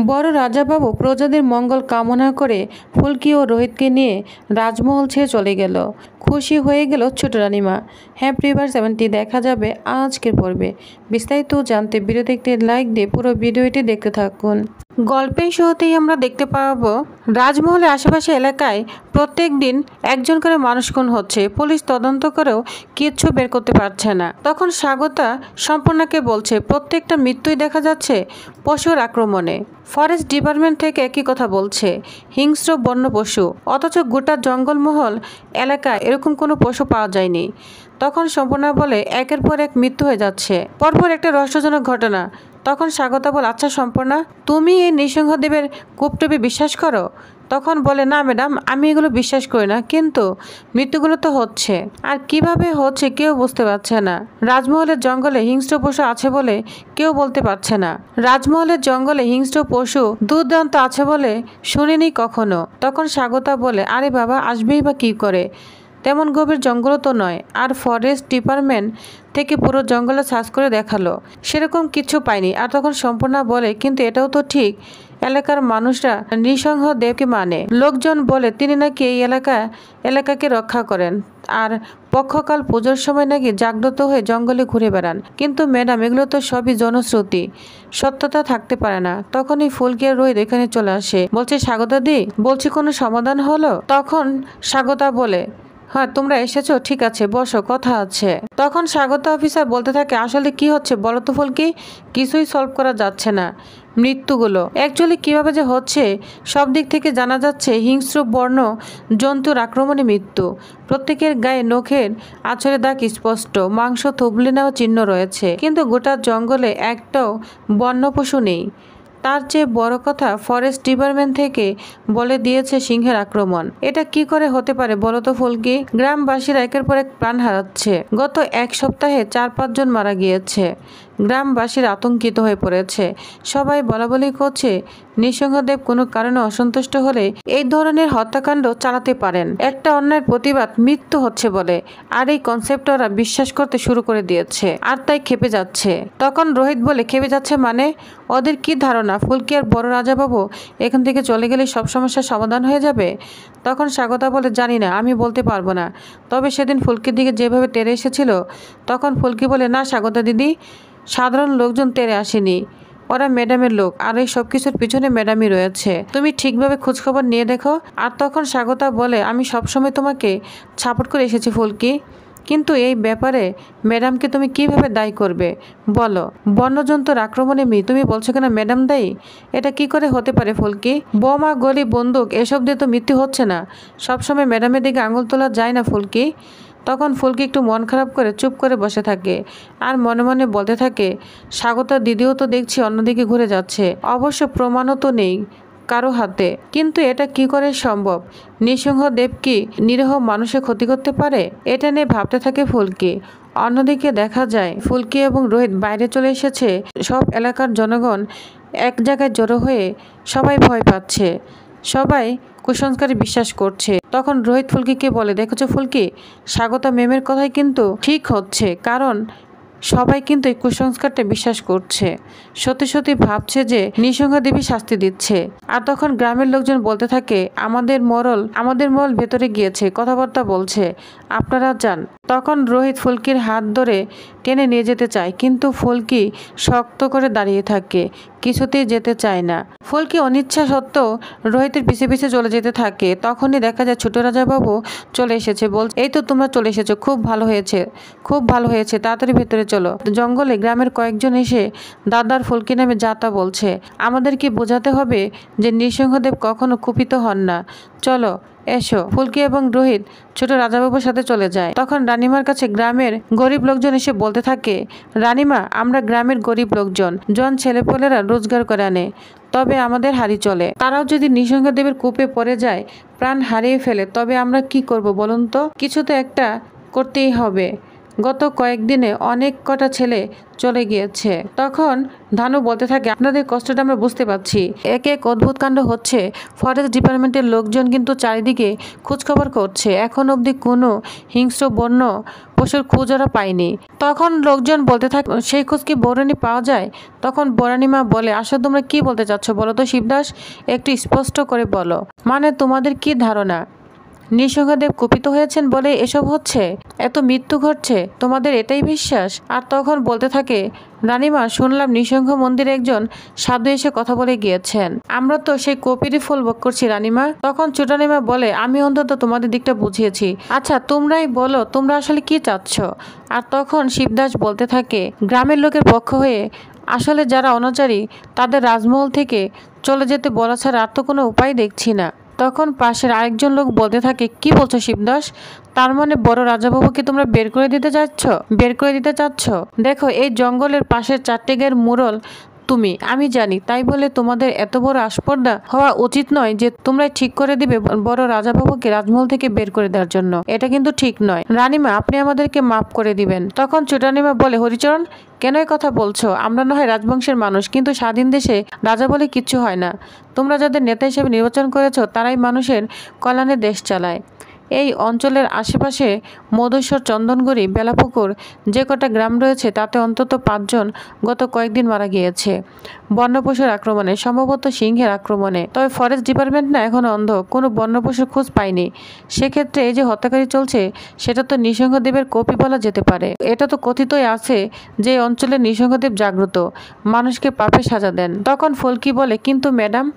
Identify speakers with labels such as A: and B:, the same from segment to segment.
A: বড় রাজাবাবু প্রজাদের মঙ্গল কামনা করে ফুলকি ও রোহিতকে নিয়ে রাজমহল ছেড়ে চলে গেল। খুশি হয়ে গেল ছোট রানীমা। হ্যাপি ভিউয়ার্স, এমনটি দেখা যাবে আজকের পর্বে। বিস্তারিত জানতে ভিডিওতে একটি লাইক দিয়ে পুরো ভিডিওটি দেখতে থাকুন। গল্পের শুরুতেই আমরা দেখতে পাবো রাজমহলের আশেপাশে এলাকায় প্রত্যেক দিন একজন করে মানুষ খুন হচ্ছে। পুলিশ তদন্ত করেও কিচ্ছু বের করতে পারছে না। তখন স্বাগতা সম্পূর্ণকে বলছে প্রত্যেকটা মৃত্যুই দেখা যাচ্ছে পশুর আক্রমণে। ফরেস্ট ডিপার্টমেন্ট থেকে একই কথা বলছে, হিংস্র বন্য পশু, অথচ গোটা জঙ্গলমহল এলাকায় এরকম কোনো পশু পাওয়া যায়নি। তখন সম্পূর্ণা বলে একের পর এক মৃত্যু হয়ে যাচ্ছে, পরপর একটা রহস্যজনক ঘটনা। তখন স্বাগতা বলে, আচ্ছা সম্পূর্ণা, তুমি এই নৃসিংহদেবের কূপটুপি বিশ্বাস করো? তখন বলে, না ম্যাডাম, আমি এগুলো বিশ্বাস করি না, কিন্তু মৃত্যুগুলো তো হচ্ছে, আর কিভাবে হচ্ছে কেউ বুঝতে পারছে না। রাজমহলের জঙ্গলে হিংস্র পশু আছে বলে কেউ বলতে পারছে না। রাজমহলের জঙ্গলে হিংস্র পশু দুর্দান্ত আছে বলে শুনিনি কখনো। তখন স্বাগতা বলে, আরে বাবা, আসবেই বা কি করে? তেমন গভীর জঙ্গলও তো নয়। আর ফরেস্ট ডিপার্টমেন্ট থেকে পুরো জঙ্গলে সার্চ করে দেখালো, সেরকম কিছু পায়নি। আর তখন সম্পূর্ণা বলে, কিন্তু এটাও তো ঠিক, এলাকার মানুষরা নৃসিংহদেবকে মানে। লোকজন বলে তিনি নাকি এই এলাকাকে রক্ষা করেন, আর পক্ষকাল পুজোর সময় নাকি জাগ্রত হয়ে জঙ্গলে ঘুরে বেড়ান। কিন্তু ম্যাডাম, এগুলো তো সবই জনশ্রুতি, সত্যতা থাকতে পারে না। তখনই ফুলকি আর রোহিত এখানে চলে আসে, বলছে, স্বাগতা দি, বলছি কোনো সমাধান হলো? তখন স্বাগতা বলে, হ্যাঁ তোমরা এসেছো, ঠিক আছে বসো, কথা আছে। তখন স্বাগতা অফিসার বলতে থাকে, আসলে কি হচ্ছে বলো তো ফুলকি? কিছুই সলভ করা যাচ্ছে না। মৃত্যুগুলো অ্যাকচুয়ালি কিভাবে যে হচ্ছে সব দিক থেকে জানা যাচ্ছে হিংস্র বর্ণ জন্তুর আক্রমণে মৃত্যু। প্রত্যেকের গায়ে নখের আঁচড়ে দাগ স্পষ্ট, মাংস থুবলে নেওয়া চিহ্ন রয়েছে, কিন্তু গোটা জঙ্গলে একটাও বন্য পশু নেই। তার চেয়ে বড় কথা, ফরেস্ট ডিপার্টমেন্ট থেকে বলে দিয়েছে সিংহের আক্রমণ। এটা কি করে হতে পারে বলো তো ফুলকি? গ্রামবাসীরা একের পর এক প্রাণ হারাচ্ছে। গত এক সপ্তাহে 4-5 জন মারা গিয়েছে। গ্রামবাসীরা আতঙ্কিত হয়ে পড়েছে। সবাই বলাবলি করছে নৃসিংহদেব কোনো কারণে অসন্তুষ্ট হলে এই ধরনের হত্যাকাণ্ড চালাতে পারেন। একটা অন্যায়ের প্রতিবাদ মৃত্যু হচ্ছে বলে, আর এই কনসেপ্ট ওরা বিশ্বাস করতে শুরু করে দিয়েছে, আর তাই খেপে যাচ্ছে। তখন রোহিত বলে, খেপে যাচ্ছে মানে? ওদের কি ধারণা ফুলকি আর বড় রাজাবাবু এখান থেকে চলে গেলে সব সমস্যার সমাধান হয়ে যাবে? তখন স্বাগতা বলে, জানি না, আমি বলতে পারবো না। তবে সেদিন ফুলকির দিকে যেভাবে তেড়ে এসেছিল। তখন ফুলকি বলে, না স্বাগতা দিদি, সাধারণ লোকজন তেড়ে আসেনি, ওরা ম্যাডামের লোক, আর এই সব কিছুর পিছনে ম্যাডামই রয়েছে। তুমি ঠিকভাবে খোঁজখবর নিয়ে দেখো। আর তখন স্বাগতা বলে, আমি সবসময় তোমাকে সাপোর্ট করে এসেছি ফুলকি, কিন্তু এই ব্যাপারে ম্যাডামকে তুমি কিভাবে দায়ী করবে বলো? বন্যজন্তুর আক্রমণে তুমি বলছো কেন ম্যাডাম দায়ী? এটা কি করে হতে পারে ফুলকি? বোমা, গলি, বন্দুক এসব দিয়ে তো মৃত্যু হচ্ছে না। সবসময় ম্যাডামের দিকে আঙুল তোলা যায় না ফুলকি। তখন ফুলকি একটু মন খারাপ করে চুপ করে বসে থাকে, আর মনে মনে বলতে থাকে, স্বাগতা দিদিও তো দেখছি অন্যদিকে ঘুরে যাচ্ছে। অবশ্য প্রমাণও তো নেই কারো হাতে, কিন্তু এটা কি করে সম্ভব? নৃসিংহদেব কি নিরীহ মানুষের ক্ষতি করতে পারে? এটা নিয়ে ভাবতে থাকে ফুলকি। অন্যদিকে দেখা যায় ফুলকি এবং রোহিত বাইরে চলে এসেছে। সব এলাকার জনগণ এক জায়গায় জড়ো হয়ে সবাই ভয় পাচ্ছে, সবাই কুসংস্কারে বিশ্বাস করছে। তখন রোহিত ফুলকিকে বলে, দেখেছো ফুলকি, স্বাগতা ম্যামের কথাই কিন্তু ঠিক হচ্ছে, কারণ সবাই কিন্তু এই কুসংস্কারটা বিশ্বাস করছে, সত্যি সত্যি ভাবছে যে নৃসিংহদেবী শাস্তি দিচ্ছে। আর তখন গ্রামের লোকজন বলতে থাকে, আমাদের মরল ভেতরে গিয়েছে, কথাবার্তা বলছে, আপনারা যান। তখন রোহিত ফুলকির হাত ধরে টেনে নিয়ে যেতে চায়, কিন্তু ফুলকি শক্ত করে দাঁড়িয়ে থাকে, কিছুতেই যেতে চায় না। ফুলকি অনিচ্ছা সত্ত্বেও রোহিতের পিছে পিছে চলে যেতে থাকে। তখনই দেখা যায় ছোট রাজাবাবু চলে এসেছে, বলছে, এই তো তোমরা চলে এসেছো, খুব ভালো হয়েছে, খুব ভালো হয়েছে, তাড়াতাড়ি ভেতরে চলো। জঙ্গলে গ্রামের কয়েকজন এসে দাদার ফুলকি নামে যাতা বলছে, আমাদের কি বোঝাতে হবে যে নৃসিংহদেব কখনো কুপিত হন না, চলো এসো। ফুলকি এবং রোহিত ছোট রাজাবাবুর সাথে চলে যায়। তখন রানীমার কাছে গ্রামের গরিব লোকজন এসে বলতে থাকে, রানীমা, আমরা গ্রামের গরিব লোকজন, ছেলেপেলেরা রোজগার করে আনে, তবে আমাদের হাড়ি চলে। তারাও যদি নৃসিংহদেবের কূপে পড়ে যায়, প্রাণ হারিয়ে ফেলে, তবে আমরা কি করব বলুন তো? কিছু তো একটা করতেই হবে। গত কয়েকদিনে অনেক কটা ছেলে চলে গিয়েছে। তখন ধানু বলতে থাকে, আপনাদের কষ্টটা আমরা বুঝতে পারছি। এক এক অদ্ভুত কাণ্ড হচ্ছে। ফরেস্ট ডিপার্টমেন্টের লোকজন কিন্তু চারিদিকে খোঁজখবর করছে, এখন অবধি কোনো হিংস্র বন্য পশুর খোঁজ ওরা পায়নি। তখন লোকজন বলতে থাকে, সেই খোঁজ কি বৌরানী পাওয়া যায়? তখন বৌরানী মা বলে, আসলে তোমরা কি বলতে চাচ্ছ বলো তো শিবদাস, একটু স্পষ্ট করে বলো। মানে তোমাদের কি ধারণা নৃসিংহদেব কুপিত হয়েছেন বলে এসব হচ্ছে, এত মৃত্যু ঘটছে, তোমাদের এটাই বিশ্বাস? আর তখন বলতে থাকে, রানীমা শুনলাম নৃসিংহ মন্দিরে একজন সাধু এসে কথা বলে গিয়েছেন, আমরা তো সেই কপিরই ফল ভোগ করছি রানীমা। তখন ছোটানিমা বলে, আমি অন্তত তোমাদের দিকটা বুঝিয়েছি, আচ্ছা তোমরাই বলো তোমরা আসলে কি চাচ্ছ। আর তখন শিবদাস বলতে থাকে, গ্রামের লোকের পক্ষ হয়ে আসলে যারা অনাচারী তাদের রাজমহল থেকে চলে যেতে বলা ছাড়া আর তো কোনো উপায় দেখছি না। তখন পাশের আরেকজন লোক বলতে থাকে, কি বলছো শিবদাস, তার মানে বড় রাজাবাবুকে তোমরা বের করে দিতে চাচ্ছ? দেখো এই জঙ্গলের পাশের 4টে গায়ের মুরল তুমি, আমি জানি, তাই বলে তোমাদের এত বড় আস্পর্ধা হওয়া উচিত নয় যে তোমরাই ঠিক করে দিবে বড় রাজাবাবুকে রাজমহল থেকে বের করে দেওয়ার জন্য। এটা কিন্তু ঠিক নয় রানীমা, আপনি আমাদেরকে মাফ করে দিবেন। তখন ছোটানিমা বলে, হরিচরণ কেন এই কথা বলছো? আমরা না হয় রাজবংশের মানুষ, কিন্তু স্বাধীন দেশে রাজা বলে কিচ্ছু হয় না। তোমরা যাদের নেতা হিসেবে নির্বাচন করেছো তারাই মানুষের কল্যাণে দেশ চালায়। এই অঞ্চলের আশেপাশে মধুশ্বর, চন্দনগুড়ি, বেলাপুকুর যে কটা গ্রাম রয়েছে তাতে অন্তত 5 জন গত কয়েকদিন মারা গিয়েছে বন্যপশুর আক্রমণে, সম্ভবত সিংহের আক্রমণে। তবে ফরেস্ট ডিপার্টমেন্ট না এখন অন্ধ, কোনো বন্যপশুর খোঁজ পায়নি। সেক্ষেত্রে এই যে হত্যাকারী চলছে সেটা তো নৃসিংহদেবের কপি বলা যেতে পারে। এটা তো কথিতই আছে যে অঞ্চলে নৃসিংহদেব জাগ্রত, মানুষকে পাপে সাজা দেন। তখন ফুলকি বলে, কিন্তু ম্যাডাম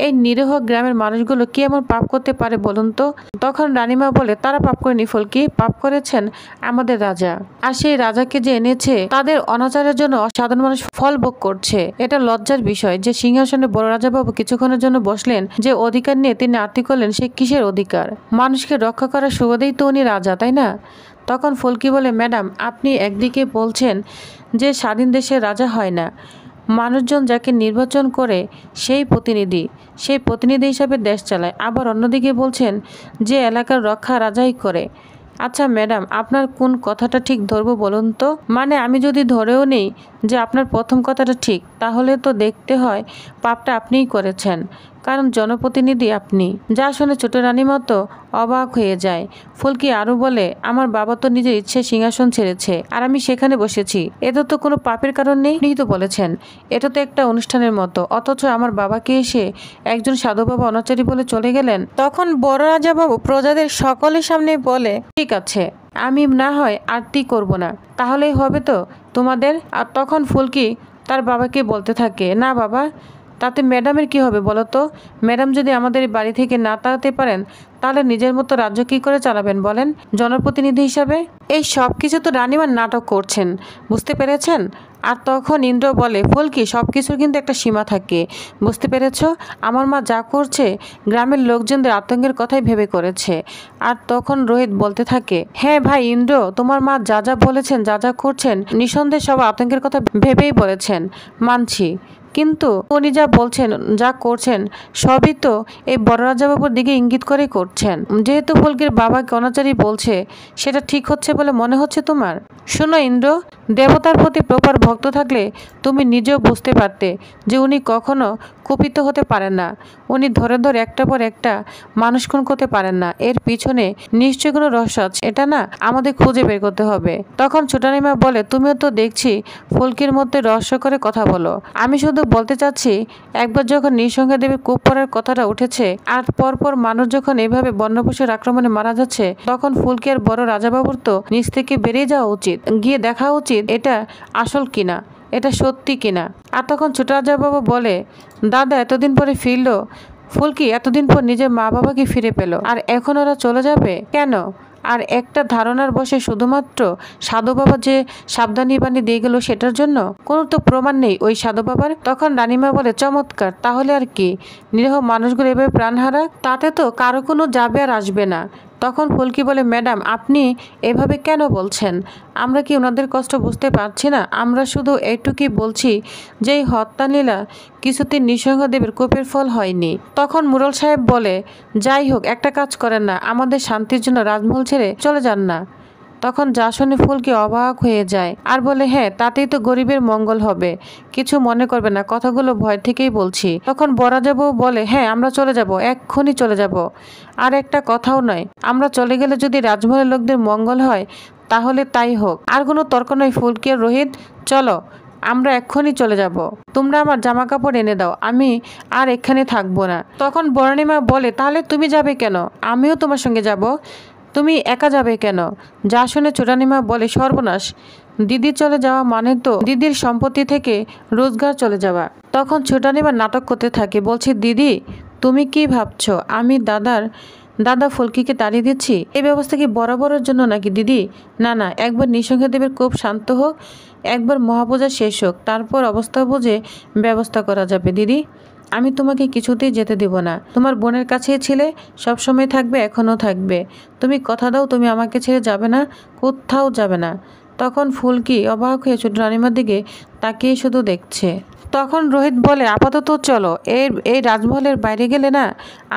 A: এই নিরীহ গ্রামের মানুষগুলো কি এমন পাপ করতে পারে বলুন তো? তখন রানীমা বলে, তারা পাপ করেনি ফুলকি, পাপ করেছেন আমাদের রাজা। আর সেই রাজাকে যে এনেছে তাদের অনাচারের জন্য সাধারণ মানুষ ফল ভোগ করছে। এটা লজ্জার বিষয় যে সিংহাসনে বড় রাজাবাবু কিছুক্ষণের জন্য বসলেন, যে অধিকার নিয়ে তিনি আরতি করলেন সে কিসের অধিকার? মানুষকে রক্ষা করার সুবাদেই তো উনি রাজা, তাই না? তখন ফুলকি বলে, ম্যাডাম আপনি একদিকে বলছেন যে স্বাধীন দেশের রাজা হয় না, মানুষজন যাকে নির্বাচন করে সেই প্রতিনিধি হিসাবে দেশ চালায়, আবার অন্যদিকে বলছেন যে এলাকার রক্ষা রাজাই করে। আচ্ছা ম্যাডাম, আপনার কোন কথাটা ঠিক ধরবো বলুন তো? মানে আমি যদি ধরেও নেই যে আপনার প্রথম কথাটা ঠিক, তাহলে তো দেখতে হয় পাপটা আপনিই করেছেন, কারণ জনপ্রতিনিধি আপনি। যা শুনে ছোট রানীমা তো অবাক হয়ে যায়। ফুলকি আরও বলে, আমার বাবা তো নিজের ইচ্ছে সিংহাসন ছেড়েছে আর আমি সেখানে বসেছি, এতে তো কোনো পাপের কারণ নেই। আপনিই তো বলেছেন এটা তো একটা অনুষ্ঠানের মতো, অথচ আমার বাবাকে এসে একজন সাধু বাবা অনাচারী বলে চলে গেলেন। তখন বড় রাজাবাবু প্রজাদের সকলের সামনে বলে, ঠিক আছে আমি না হয় আরতি করব না, তাহলেই হবে তো তোমাদের? আর তখন ফুলকি তার বাবাকে বলতে থাকে, না বাবা, তাতে ম্যাডামের কি হবে বলো তো? ম্যাডাম যদি আমাদের বাড়ি থেকে না তাড়াতে পারেন তাহলে নিজের মতো রাজ্য কী করে চালাবেন বলেন জনপ্রতিনিধি হিসাবে? এই সব কিছু তো রানীমার নাটক করছেন, বুঝতে পেরেছেন? আর তখন ইন্দ্র বলে, ফুলকি সব কিছুর কিন্তু একটা সীমা থাকে, বুঝতে পেরেছ? আমার মা যা করছে গ্রামের লোকজনদের আতঙ্কের কথাই ভেবে করেছে। আর তখন রোহিত বলতে থাকে, হ্যাঁ ভাই ইন্দ্র, তোমার মা যা যা বলেছেন, যা যা করছেন, নিঃসন্দেহে সব আতঙ্কের কথা ভেবেই বলেছেন, মানছি, কিন্তু উনি যা বলছেন, যা করছেন সবই তো এই বড় রাজাবাবুর দিকে ইঙ্গিত করেই করছেন। যেহেতু ফুলকির বাবাকে অনাচারী বলছে, সেটা ঠিক হচ্ছে বলে মনে হচ্ছে তোমার? শোনো ইন্দ্র, দেবতার প্রতি প্রপার ভক্ত থাকলে তুমি নিজেও বুঝতে পারতে যে উনি কখনো কুপিত হতে পারেন না, উনি ধরে ধরে একটা পর একটা মানুষ খুন করতে পারেন না। এর পিছনে নিশ্চয়ই কোনো রহস্য আছে, এটা না আমাদের খুঁজে বের করতে হবে। তখন ছোটানিমা বলে, তুমিও তো দেখছি ফুলকির মধ্যে রহস্য করে কথা বলো। আমি শুধু বলতে চাচ্ছি, একবার যখন নৃসিংহদেবের কূপ পড়ার কথাটা উঠেছে আর পরপর মানুষ যখন এভাবে বন্যপশুর আক্রমণে মারা যাচ্ছে, তখন ফুলকি আর বড় রাজাবাবুর তো নিচ থেকে বেরিয়ে যাওয়া উচিত, গিয়ে দেখা উচিত এটা আসল কিনা, এটা সত্যি কিনা। আর তখন ছোট রাজাবাবু বলে, দাদা এতদিন পরে ফিরলো, ফুলকি এতদিন পর নিজের মা বাবাকে ফিরে পেল, আর এখন ওরা চলে যাবে কেন? আর একটা ধারণার বসে শুধুমাত্র সাধু বাবা যে সাবধানী বাণী দিয়ে গেল সেটার জন্য? কোনো তো প্রমাণ নেই ওই সাধু বাবার। তখন রানীমা বলে, চমৎকার, তাহলে আর কি, নিরীহ মানুষগুলো এভাবে প্রাণ হারাক, তাতে তো কারো কোনো যাবে আর আসবে না। তখন ফুলকি বলে, ম্যাডাম আপনি এভাবে কেন বলছেন? আমরা কি ওনাদের কষ্ট বুঝতে পারছি না? আমরা শুধু এইটুকুই বলছি যে এই হত্যালীলা কিছুতেই নৃসিংহদেবের কোপের ফল হয়নি। তখন মুরল সাহেব বলে, যাই হোক একটা কাজ করেন না, আমাদের শান্তির জন্য রাজমহল ছেড়ে চলে যান না। তখন যা শুনে ফুলকি অবাক হয়ে যায় আর বলে, হ্যাঁ তাতেই তো গরিবের মঙ্গল হবে, কিছু মনে করবে না, কথাগুলো ভয় থেকেই বলছি। তখন বড় রাজাবাবু বলে, হ্যাঁ আমরা চলে যাব, এক্ষুনি চলে যাব, আর একটা কথাও নয়, আমরা চলে গেলে যদি রাজমহলের লোকদের মঙ্গল হয় তাহলে তাই হোক, আর কোনো তর্ক নয় ফুলকি আর রোহিত, চলো আমরা এক্ষুনি চলে যাব, তোমরা আমার জামা কাপড় এনে দাও, আমি আর এখানে থাকবো না। তখন বর্ণিমা বলে, তাহলে তুমি যাবে কেন? আমিও তোমার সঙ্গে যাব। তুমি একা যাবে কেন? যা শুনে ছোটানিমা বলে, সর্বনাশ, দিদি চলে যাওয়া মানে তো দিদির সম্পত্তি থেকে রোজগার চলে যাওয়া। তখন ছোটানিমা নাটক করতে থাকে, বলছে, দিদি তুমি কি ভাবছো আমি দাদা ফুলকিকে তাড়িয়ে দিচ্ছি? এই ব্যবস্থা কি বরাবরের জন্য নাকি দিদি? না না, একবার নৃসিংহদেবের খুব শান্ত হোক, একবার মহাপূজা শেষ হোক, তারপর অবস্থা বুঝে ব্যবস্থা করা যাবে দিদি। আমি তোমাকে কিছুতেই যেতে দেব না, তোমার বোনের কাছেই ছিলে, সবসময় থাকবে, এখনও থাকবে। তুমি কথা দাও তুমি আমাকে ছেড়ে যাবে না, কোথাও যাবে না। তখন ফুলকি অবাক হয়ে ছোট রানিমার দিকে তাকিয়ে শুধু দেখছে। তখন রোহিত বলে, আপাতত চলো, এই রাজমহলের বাইরে গেলে না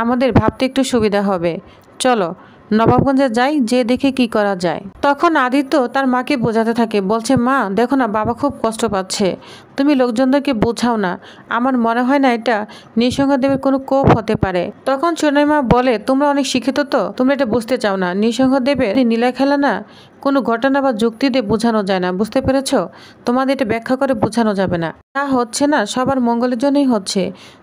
A: আমাদের ভাবতে একটু সুবিধা হবে, চলো নবাবগঞ্জে যাই, যে দেখে কি করা যায়। তখন আদিত্য তার মাকে বোঝাতে থাকে, বলছে, মা দেখো না বাবা খুব কষ্ট পাচ্ছে, তুমি লোকজনদেরকে বোঝাও না, আমার মনে হয় না এটা নৃসিংহদেবের কোনো কোপ হতে পারে। তখন সোনাইমা বলে, তোমরা অনেক শিক্ষিত তো, তোমরা এটা বুঝতে চাও না, নৃসিংহদেবের নীলা খেলা না কোনো ঘটনা বা যুক্তি দিয়ে বোঝানো যায় না, বুঝতে পেরেছ? তোমাদের এটা ব্যাখ্যা করে বোঝানো যাবে না, যা হচ্ছে না সবার মঙ্গলের জন্যই হচ্ছে।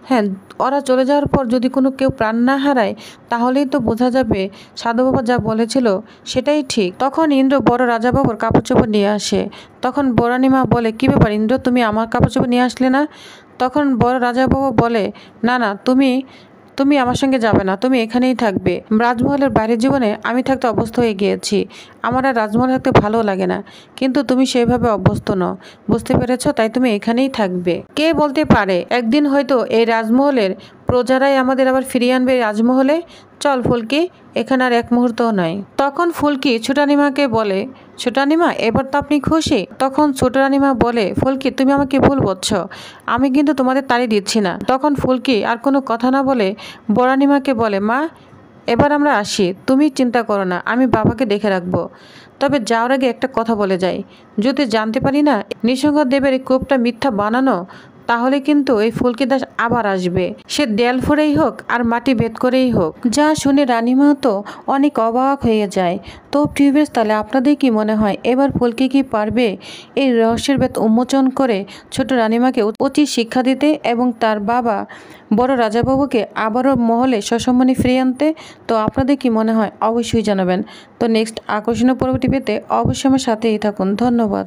A: হ্যাঁ, ওরা চলে যাওয়ার পর যদি কোনো কেউ প্রাণ না হারায় তাহলেই তো বোঝা যাবে সাধু বাবা যা বলেছিল সেটাই ঠিক। তখন ইন্দ্র বড় রাজাবাবুর কাপড় চোপড় নিয়ে আসে। তখন বরানিমা বলে, কী ব্যাপার ইন্দ্র, তুমি আমার কাপড় চোপড় নিয়ে আসলে না? তখন বড় রাজাবাবু বলে, না না, তুমি আমার সঙ্গে যাবে না, তুমি এখানেই থাকবে। রাজমহলের বাইরের জীবনে আমি থাকতে অভ্যস্ত হয়ে গিয়েছি, আমার আর রাজমহলে থাকতে ভালো লাগে না, কিন্তু তুমি সেইভাবে অভ্যস্ত নও, বুঝতে পেরেছ? তাই তুমি এখানেই থাকবে। কে বলতে পারে একদিন হয়তো এই রাজমহলের প্রজারাই আমাদের আবার ফিরিয়ে আনবে রাজমহলে। চল ফুলকি, এখানে আর এক মুহূর্তও নাই। তখন ফুলকি ছোটানিমাকে বলে, ছোটানিমা এবার তো আপনি খুশি? তখন ছোটানিমা বলে, ফুলকি তুমি আমাকে ভুল বুঝছো, আমি কিন্তু তোমাদের তাড়িয়ে দিচ্ছি না। তখন ফুলকি আর কোনো কথা না বলে বড়ানিমাকে বলে, মা এবার আমরা আসি, তুমি চিন্তা করো না, আমি বাবাকে দেখে রাখবো। তবে যাওয়ার আগে একটা কথা বলে যাই, যদি জানতে পারি না নৃসিংহদেবের এই কোপটা মিথ্যা বানানো, তাহলে কিন্তু এই ফুলকি দাস আবার আসবে, সে দেয়াল ফুঁড়েই হোক আর মাটি ভেদ করেই হোক। যা শুনে রানীমা তো অনেক অবাক হয়ে যায়। তো প্রিভিয়াস, তাহলে আপনাদের কি মনে হয় এবার ফুলকি কি পারবে এই রহস্যের ভেদ উন্মোচন করে ছোট রানীমাকে উচিত শিক্ষা দিতে এবং তার বাবা বড় রাজাবাবুকে আবারও মহলে সসম্মানে ফিরিয়ে আনতে? তো আপনাদের কি মনে হয় অবশ্যই জানাবেন। তো নেক্সট আকর্ষণীয় পর্বটি পেতে অবশ্যই আমার সাথেই থাকুন। ধন্যবাদ।